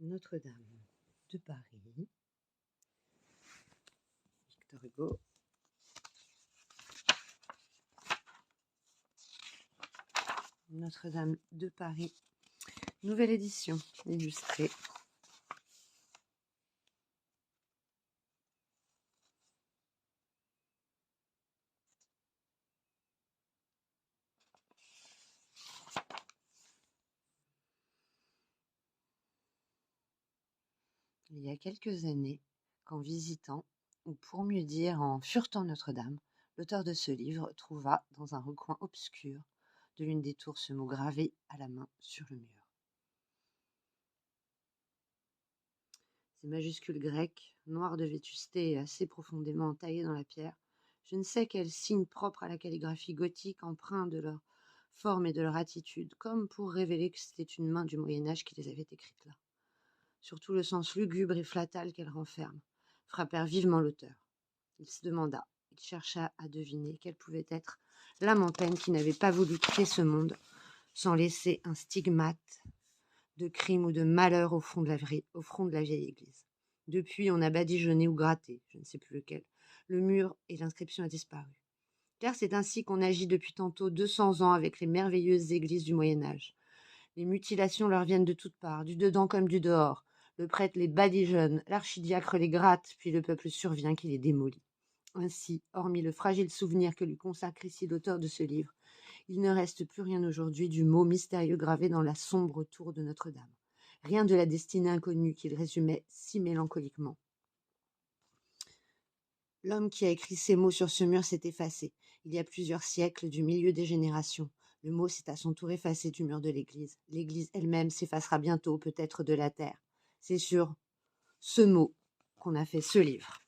Notre-Dame de Paris, Victor Hugo. Notre-Dame de Paris, nouvelle édition illustrée. Il y a quelques années, qu'en visitant, ou pour mieux dire en furetant Notre-Dame, l'auteur de ce livre trouva dans un recoin obscur de l'une des tours ce mot gravé à la main sur le mur. Ces majuscules grecques, noires de vétusté et assez profondément taillées dans la pierre, je ne sais quel signe propre à la calligraphie gothique empreint de leur forme et de leur attitude, comme pour révéler que c'était une main du Moyen-Âge qui les avait écrites là. Surtout le sens lugubre et flatal qu'elles renferment, frappèrent vivement l'auteur. Il se demanda, il chercha à deviner quelle pouvait être l'âme en peine qui n'avait pas voulu quitter ce monde sans laisser un stigmate de crime ou de malheur au front de la vieille église. Depuis, on a badigeonné ou gratté, je ne sais plus lequel, le mur et l'inscription a disparu. Car c'est ainsi qu'on agit depuis tantôt 200 ans avec les merveilleuses églises du Moyen-Âge. Les mutilations leur viennent de toutes parts, du dedans comme du dehors. Le prêtre les badigeonne, l'archidiacre les gratte, puis le peuple survient qui les démolit. Ainsi, hormis le fragile souvenir que lui consacre ici l'auteur de ce livre, il ne reste plus rien aujourd'hui du mot mystérieux gravé dans la sombre tour de Notre-Dame. Rien de la destinée inconnue qu'il résumait si mélancoliquement. L'homme qui a écrit ces mots sur ce mur s'est effacé, il y a plusieurs siècles, du milieu des générations. Le mot s'est à son tour effacé du mur de l'église. L'église elle-même s'effacera bientôt, peut-être de la terre. C'est sur ce mot qu'on a fait ce livre.